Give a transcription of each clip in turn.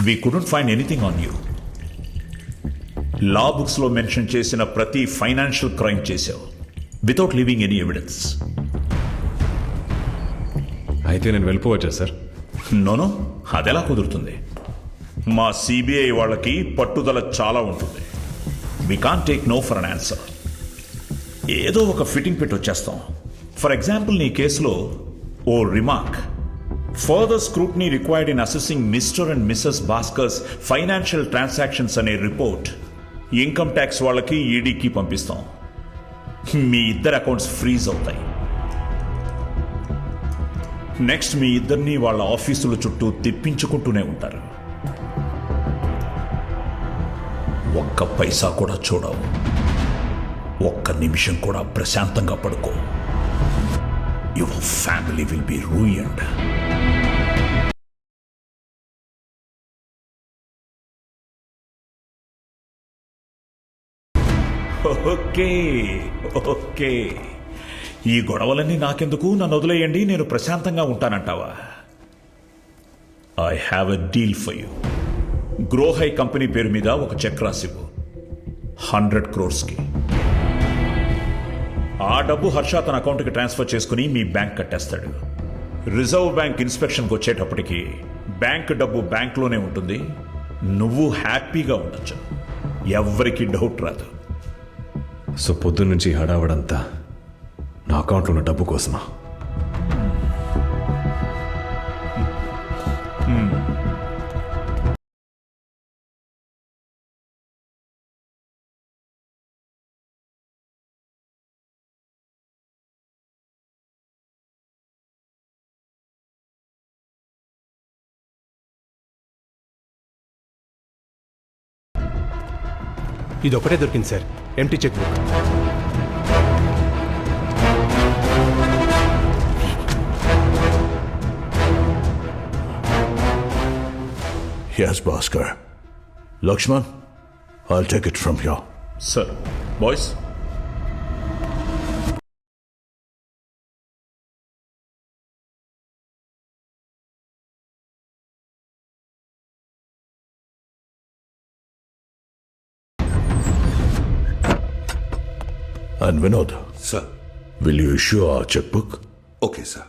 We couldn't find anything on you. Law బుక్స్లో mention చేసిన ప్రతి ఫైనాన్షియల్ క్రైమ్ చేశావు వితౌట్ లీవింగ్ ఎనీ ఎవిడెన్స్. అయితే నేను వెళ్ళిపోవచ్చా సార్? నోనో, అదెలా కుదురుతుంది? మా సిబిఐ వాళ్ళకి పట్టుదల చాలా ఉంటుంది. We can't take no for an answer. ఏదో ఒక ఫిట్టింగ్ పెట్టి వచ్చేస్తాం. ఫర్ ఎగ్జాంపుల్, నీ కేసులో ఓ remark, further scrutiny required in assessing mister and missus Bhaskar's financial transactions అనే రిపోర్ట్ ఇన్కమ్ ట్యాక్స్ వాళ్ళకి, ఈడీకి పంపిస్తాం. మీ ఇద్దరు అకౌంట్స్ ఫ్రీజ్ అవుతాయి. నెక్స్ట్ మీ ఇద్దరిని వాళ్ళ ఆఫీసుల చుట్టూ తిప్పించుకుంటూనే ఉంటారు. ఒక్క పైసా కూడా చూడవు. ఒక్క నిమిషం కూడా ప్రశాంతంగా పడుకో. Your family will be ruined. Okay okay, ఈ గొడవలన్నీ నాకెందుకు, నన్ను వదిలేయండి, నేను ప్రశాంతంగా ఉంటానంటావా? I have a deal for you. గ్రోహై కంపెనీ పేరు మీద ఒక చెక్ రాసివ్వు 100 crores. ఆ డబ్బు హర్ష తన అకౌంట్కి ట్రాన్స్ఫర్ చేసుకుని మీ బ్యాంక్ కట్టేస్తాడు. రిజర్వ్ బ్యాంక్ ఇన్స్పెక్షన్కి వచ్చేటప్పటికి బ్యాంక్ డబ్బు బ్యాంక్లోనే ఉంటుంది. నువ్వు హ్యాపీగా ఉండొచ్చు. ఎవ్వరికి డౌట్ రాదు. సో పొద్దున్నుంచి హడావడంతా నా అకౌంట్లో ఉన్న డబ్బు కోసమా? ఇది ఒకటే దొరికింది sir, empty cheque book. Yes, Bhaskar. Lakshman, I'll take it from here. Sir, boys. And Vinod, Sir. will you issue our checkbook? Okay, sir.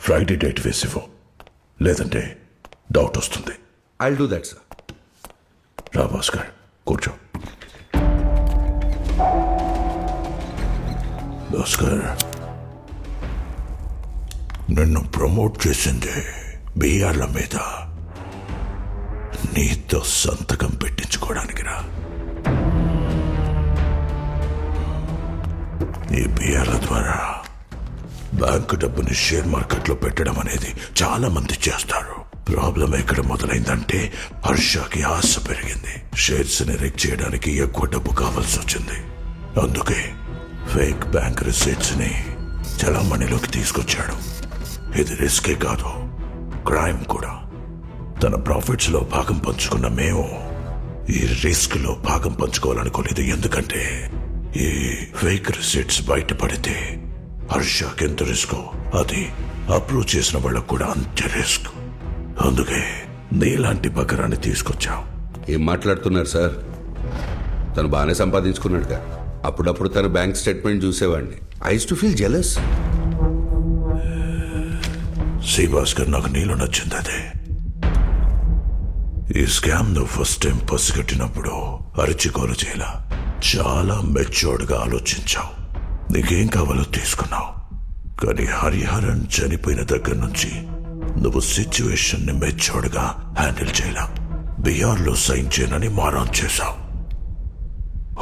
Friday date వేసివ్వు, లేదంటే డౌట్ వస్తుంది. I'll do that, sir. రా భాస్కర్, కూర్చో. భాస్కర్, నిన్ను promote చేసింది బిఆర్ల మీద నీతో సంతకం పెట్టించుకోవడానికి రా. ఈ బిఆర్ల ద్వారా బ్యాంకు డబ్బుని షేర్ మార్కెట్లో పెట్టడం అనేది చాలా మంది చేస్తారు. ప్రాబ్లం ఎక్కడ మొదలైందంటే హర్షకి ఆశ పెరిగింది. షేర్స్ ని రెక్ చేయడానికి ఎక్కువ డబ్బు కావాల్సి వచ్చింది. అందుకే ఫేక్ బ్యాంక్ రిసీట్స్ ని చలామణిలోకి తీసుకొచ్చాడు. ఇది రిస్కే కాదు, క్రైమ్ కూడా. తన ప్రాఫిట్స్ లో భాగం పంచుకున్న మేము ఈ రిస్క్ లో భాగం పంచుకోవాలనుకోలేదు. ఎందుకంటే ఈ ఫేక్ రిసీట్స్ బయటపడితే హర్షకి ఎంత రిస్క్, అది అప్రూవ్ చేసిన వాళ్ళకు కూడా అంతే రిస్క్. అందుకే నీలాంటి బకరాన్ని తీసుకొచ్చాం. ఏం మాట్లాడుతున్నారు సార్? తను బాగానే సంపాదించుకున్నాడుగా. అప్పుడప్పుడు తన బ్యాంక్ స్టేట్మెంట్ చూసేవాడిని. I use to feel jealous. See Bhaskar, నాకు నీలో నచ్చింది అదే. ఈ స్కామ్ నువ్వు ఫస్ట్ టైం పసిగట్టినప్పుడు అరిచికోలు చేయలా, చాలా మెచ్యూర్డ్ గా ఆలోచించావు. నీకేం కావాలో తీసుకున్నావు. కానీ హరిహరన్ చనిపోయిన దగ్గర నుంచి నువ్వు సిచ్యువేషన్ ని మెచ్యూర్డ్ గా హ్యాండిల్ చేయలా. బిఆర్ లో సైన్ చేయనని మారాన్ చేశావు.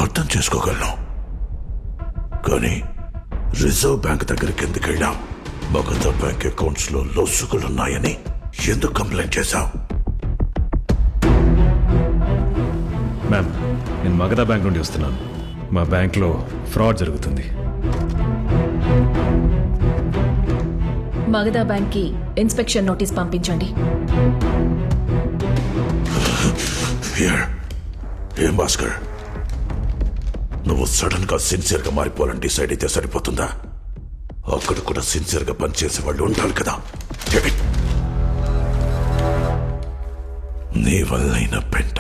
అర్థం చేసుకోగలను. కానీ రిజర్వ్ బ్యాంక్ దగ్గరికి ఎందుకు వెళ్ళావు? మగధ బ్యాంక్ అకౌంట్స్ లో లొసుగులున్నాయని ఎందుకు కంప్లైంట్ చేశావు? మ్యామ్, నేను మగధ బ్యాంక్ నుండి వస్తున్నాను. మా బ్యాంక్లో ఫ్రాడ్ జరుగుతుంది. మగధ బ్యాంక్ కి ఇన్స్పెక్షన్ నోటీస్ పంపించండి. ఏం భాస్కర్, నువ్వు సడన్ గా సిన్సియర్ గా మారిపోవాలని డిసైడ్ అయితే సరిపోతుందా? అక్కడ కూడా సిన్సియర్ గా పనిచేసే వాళ్ళు ఉండాలి కదా. నీ వల్లైన పెంట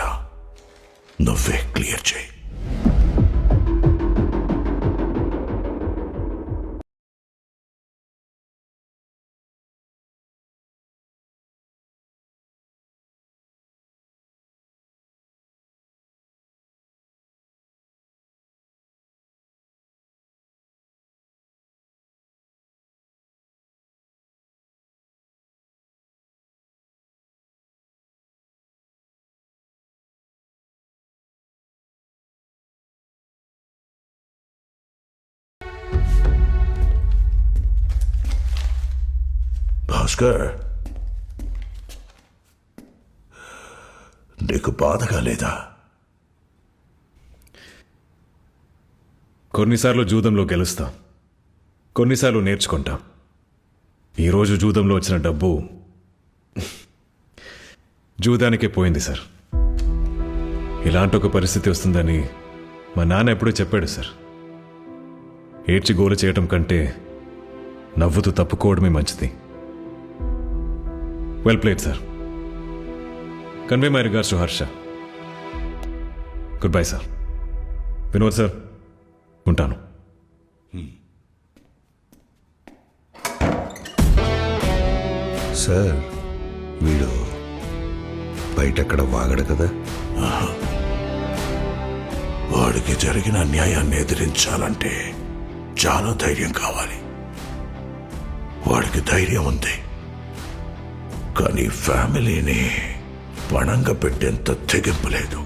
నువ్వే క్లియర్ చేయి. భాస్కర్, నీకు బాధగా లేదా? కొన్నిసార్లు జూదంలో గెలుస్తాం, కొన్నిసార్లు నేర్చుకుంటాం. ఈరోజు జూదంలో వచ్చిన డబ్బు జూదానికే పోయింది సార్. ఇలాంటి ఒక పరిస్థితి వస్తుందని మా నాన్న ఎప్పుడూ చెప్పాడు సార్. ఏడ్చి గోలు చేయటం కంటే నవ్వుతూ తప్పుకోవడమే మంచిది. Well played sir. Convey my regards to Harsha. Good bye sir. Vinod sir, ఉంటాను. సార్, వీడు బయటెక్కడ వాగడు కదా? వాడికి జరిగిన అన్యాయాన్ని ఎదిరించాలంటే చాలా ధైర్యం కావాలి. వాడికి ధైర్యం ఉంది, కానీ ఫ్యామిలీని పణంగా పెట్టేంత తెగింపు లేదు.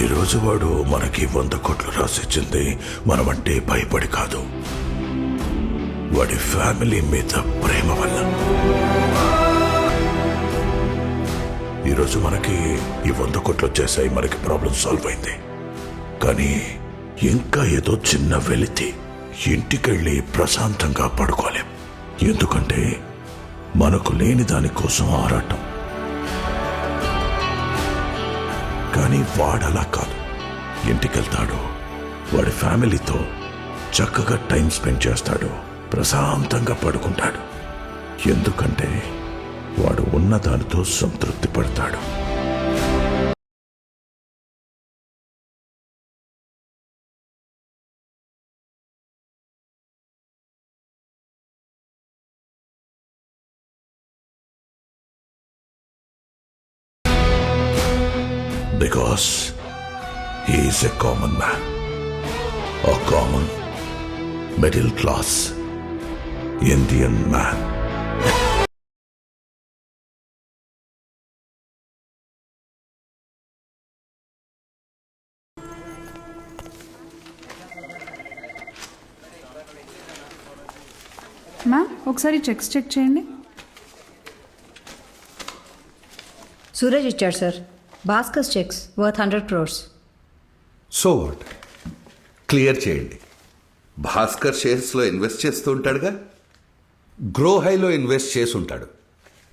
ఈరోజు వాడు మనకి 100 కోట్లు రాసిచ్చింది మనమంటే భయపడి కాదు, వాడి ఫ్యామిలీ మీద ప్రేమ వల్ల. ఈరోజు మనకి ఈ 100 కోట్లు వచ్చేసాయి, మనకి ప్రాబ్లం సాల్వ్ అయింది. కానీ ఇంకా ఏదో చిన్న వెలితి, ఇంటికెళ్ళి ప్రశాంతంగా పడుకోలేం. ఎందుకంటే మనకు లేని దానికోసం ఆరాటం. కానీ వాడలా కాదు, ఇంటికెళ్తాడు, వాడి ఫ్యామిలీతో చక్కగా టైం స్పెండ్ చేస్తాడు, ప్రశాంతంగా పడుకుంటాడు. ఎందుకంటే వాడు ఉన్న దానితో సంతృప్తి పడతాడు. Because he is a common man, a common middle class Indian man. Ma'am, ఒకసారి చెక్స్ చెక్ చేయండి. సూరజ్ ఇచ్చాడు sir. Bhaskar checks worth 100 crores. So what, clear చేయండి. భాస్కర్ షేర్స్లో ఇన్వెస్ట్ చేస్తూ ఉంటాడుగా, గ్రో హైలో ఇన్వెస్ట్ చేసి ఉంటాడు.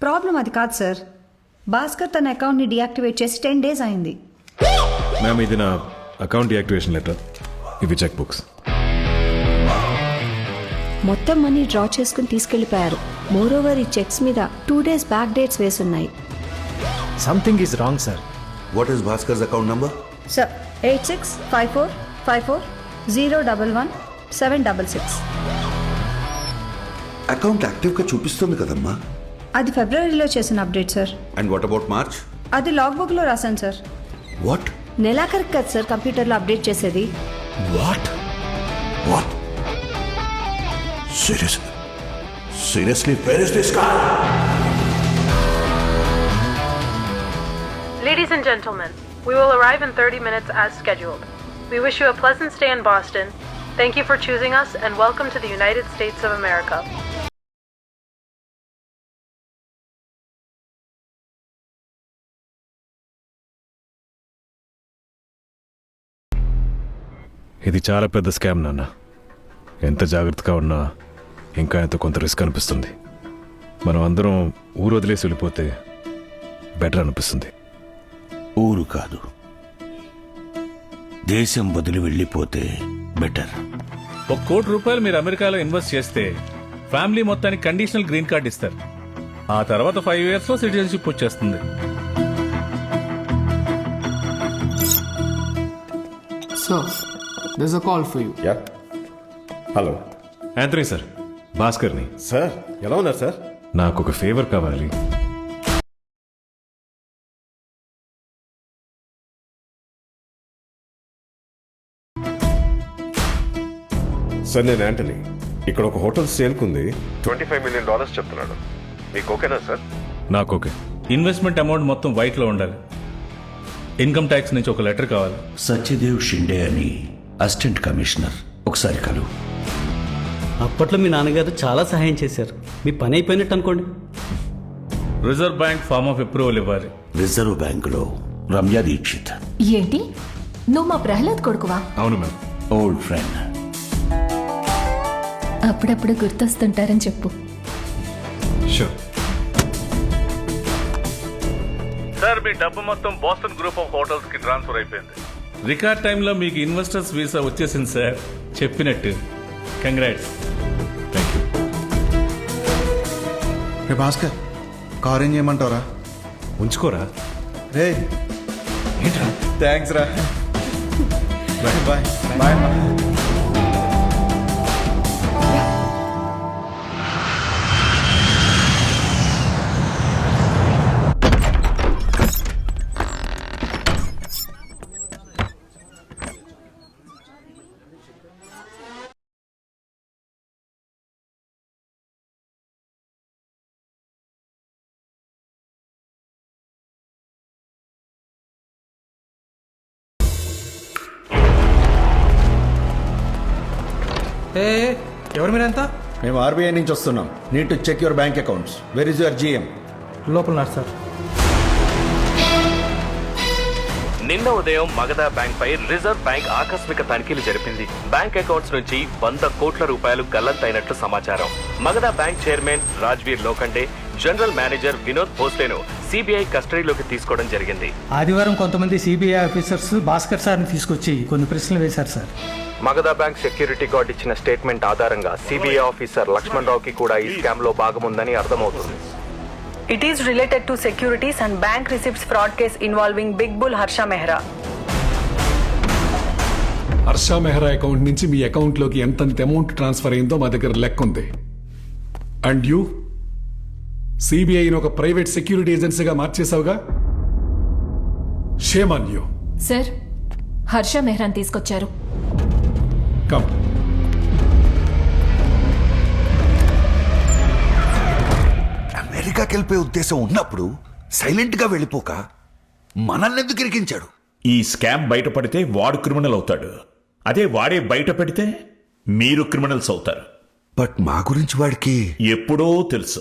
ప్రాబ్లం అది కాదు సార్. భాస్కర్ తన అకౌంట్ని డియాక్టివేట్ చేసి 10 days అయింది. మ్యామ్, ఇది నా అకౌంట్ డియాక్టివేషన్ లెటర్, ఇవి చెక్ బుక్స్. మొత్తం మనీ డ్రా చేసుకుని తీసుకెళ్లిపోయారు. మోరోవర్ ఈ చెక్స్ మీద 2 days బ్యాక్ డేట్స్ వేసున్నాయి. Something is wrong sir. What is Bhaskar's account number? Sir 865454011766. Account యాక్టివ్గా చూపిస్తుంది కదమ్మా. అది ఫిబ్రవరిలో చేసిన update sir. And what about March? అది లాగ్ బుక్లో రాశాను సార్. వాట్? నెలాఖరికి కదా సార్ కంప్యూటర్లో అప్డేట్ చేసేది. What? What? Seriously? Seriously, where is this guy? Ladies and gentlemen, we will arrive in 30 minutes as scheduled. We wish you a pleasant stay in Boston. Thank you for choosing us and welcome to the United States of America. ఇది చాలా పెద్ద scam నాన్న. ఎంత జాగ్రత్తగా ఉన్నా ఇంకా ఎంతో కొంత రిస్క్ అనిపిస్తుంది. మనం అందరం ఊరు వదిలేసి వెళ్ళిపోతే బెటర్ అనిపిస్తుంది. ఊరు కాదు, దేశం వదిలి వెళ్ళిపోతే బెటర్. ₹1 కోటి మీరు అమెరికాలో ఇన్వెస్ట్ చేస్తే ఫ్యామిలీ మొత్తానికి కండిషనల్ గ్రీన్ కార్డ్ ఇస్తారు. ఆ తర్వాత 5 years లో సిటిజన్షిప్ వచ్చేస్తుంది. Sir, there's a call for you. Hello Anthony sir, భాస్కర్ని. సార్, ఎలా ఉన్నారు సార్? నాకు ఒక ఫేవర్ కావాలి. సార్, నేను యాంటనీ. ఇక్కడ ఒక హోటల్ సేల్కుంది. $25 million చెప్తున్నాడు. మీకు ఓకేనా సార్? నాకు ఓకే. ఇన్వెస్ట్మెంట్ అమౌంట్ మొత్తం వైట్ లో ఉండాలి. ఇన్కమ్ ట్యాక్స్ నుంచి ఒక లెటర్ కావాలి. సత్యదేవ్ షిండే అని అసిస్టెంట్ కమిషనర్, ఒకసారి కలు. అప్పట్లో మీ నాన్నగారు చాలా సహాయం చేశారు. మీ పని అయిపోయినట్టు అనుకోండి. Reserve bank form of approval ఇవ్వాలి. రిజర్వ్ బ్యాంకులో రమ్య దీక్షిత్, ఏంటి నువ్వు మా ప్రహ్లాద్ కొడుకువా? అవును మ్యామ్. Old friend. అప్పుడప్పుడు గుర్తొస్తుంటారని చెప్పు. షూర్. సార్, మీ డబ్బు మొత్తం బోస్టన్ గ్రూప్ ఆఫ్ హోటల్స్ కి ట్రాన్స్ఫర్ అయిపోయింది. రికార్డ్ టైంలో మీకు ఇన్వెస్టర్స్ వీసా వచ్చేసింది సార్. చెప్పినట్టు. కంగ్రాట్స్. Thank you. రే భాస్కర్, కార్ ఏం చేయమంటారా? ఉంచుకోరా. రే ఏంట్రా? థ్యాంక్స్ రా. Bye bye bye. ఎవరు మీరంతా? మేము ఆర్బీఐ నుంచి వస్తున్నాం. Need to check your bank accounts. Where is your GM? లోపల ఉన్నారు సార్. నిన్న ఉదయం మగధా బ్యాంక్ పై రిజర్వ్ బ్యాంక్ ఆకస్మిక తనిఖీలు జరిపింది. బ్యాంక్ అకౌంట్స్ నుంచి ₹100 కోట్ల గల్లంతైనట్లు సమాచారం. Magadha bank chairman Rajveer Lokhande, general manager Vinod భోస్లేను సిబిఐ కస్టడీలోకి తీసుకోవడం జరిగింది. ఆదివారం కొంతమంది సిబిఐ ఆఫీసర్స్ భాస్కర్ సార్ని తీసుకొచ్చి కొన్ని ప్రశ్నలు వేశారు sir. Magadha bank security guard ఇచ్చిన స్టేట్మెంట్ ఆధారంగా సిబిఐ ఆఫీసర్ లక్ష్మణ్ రావుకి కూడా ఈ స్కామ్ లో భాగముందని అర్థమవుతుంది. It is related to securities and bank receipts fraud case involving Big Bull Harsha Mehra. Harsha Mehra account నుంచి మీ అకౌంట్లోకి ఎంతంత అమౌంట్ ట్రాన్స్ఫర్ అయిందో మా దగ్గర లెక్క ఉంది. అండ్ యూ సిబిఐని ఒక ప్రైవేట్ సెక్యూరిటీ ఏజెన్సీగా మార్చేసావుగా. Shame on you. Sir, Harsha మెహ్రాన్ తీసుకొచ్చారు. కమ్. అమెరికాకి వెళ్ళిపోయే ఉద్దేశం ఉన్నప్పుడు సైలెంట్ గా వెళ్ళిపోక మనల్ని ఎందుకు ఇరికించాడు? ఈ స్కామ్ బయటపడితే వాడు క్రిమినల్ అవుతాడు. అదే వాడే బయట పెడితే మీరు క్రిమినల్స్ అవుతారు. బట్ మా గురించి వాడికి ఎప్పుడో తెలుసు.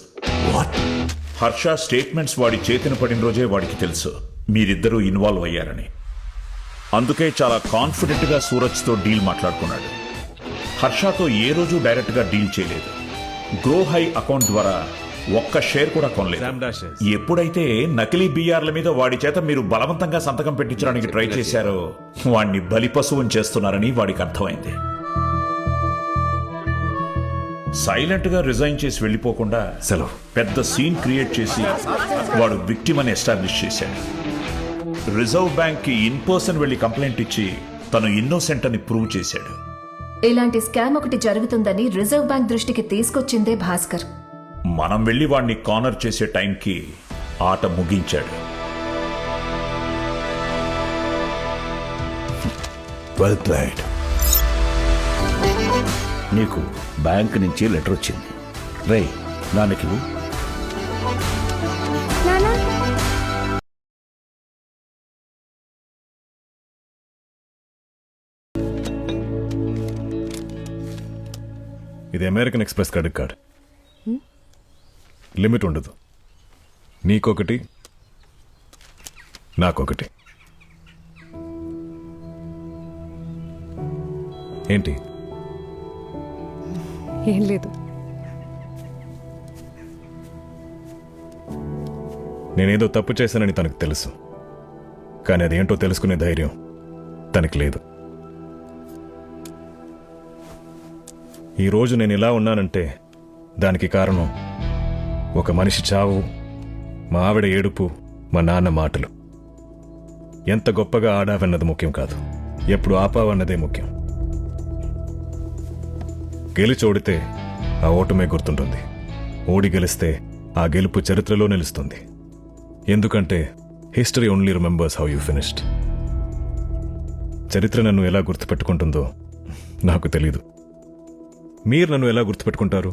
వాట్? హర్ష స్టేట్మెంట్స్ వాడి చేతిన పడిన రోజే వాడికి తెలుసు మీరిద్దరూ ఇన్వాల్వ్ అయ్యారని. అందుకే చాలా కాన్ఫిడెంట్ గా సూరజ్తో డీల్ మాట్లాడుకున్నాడు. హర్షతో ఏ రోజు డైరెక్ట్ గా డీల్ చేయలేదు. గ్రో హై అకౌంట్ ద్వారా ఒక్క షేర్ కూడా కొనలేదు. ఎప్పుడైతే నకిలీ బిఆర్ల మీద వాడి చేత మీరు బలవంతంగా సంతకం పెట్టించడానికి ట్రై చేశారో వాడిని బలిపశువుని చేస్తున్నారని వాడికి అర్థమైంది. సైలెంట్ గా రిజైన్ చేసి వెళ్ళిపోకుండా సెలవు పెద్ద సీన్ క్రియేట్ చేసి వాడు విక్టిమ్ అని ఎస్టాబ్లిష్ చేశాడు. రిజర్వ్ బ్యాంక్ కి ఇన్ పర్సన్ వెళ్లి కంప్లైంట్ ఇచ్చి తను ఇన్నోసెంట్ అని ప్రూవ్ చేశాడు. ఇలాంటి స్కామ్ ఒకటి జరుగుతుందని రిజర్వ్ బ్యాంక్ దృష్టికి తీసుకొచ్చిందే భాస్కర్. మనం వెళ్లి వాడిని కార్నర్ చేసే టైంకి ఆట ముగించాడు. Well played. నీకు బ్యాంక్ నుంచి లెటర్ వచ్చింది. రే దానికి ఇది American express credit card. Limit ఉండదు. నీకొకటి, నాకొకటి. ఏంటి? ఏం లేదు. నేనేదో తప్పు చేశానని తనకు తెలుసు, కానీ అదేంటో తెలుసుకునే ధైర్యం తనకి లేదు. ఈరోజు నేను ఇలా ఉన్నానంటే దానికి కారణం ఒక మనిషి చావు, మా ఆవిడ ఏడుపు, మా నాన్న మాటలు. ఎంత గొప్పగా ఆడావన్నది ముఖ్యం కాదు, ఎప్పుడు ఆపావన్నదే ముఖ్యం. గెలిచోడితే ఆ ఓటమే గుర్తుంటుంది, ఓడి గెలిస్తే ఆ గెలుపు చరిత్రలో నిలుస్తుంది. ఎందుకంటే history only remembers how you finished. చరిత్ర నన్ను ఎలా గుర్తుపెట్టుకుంటుందో నాకు తెలీదు. మీరు నన్ను ఎలా గుర్తుపెట్టుకుంటారు?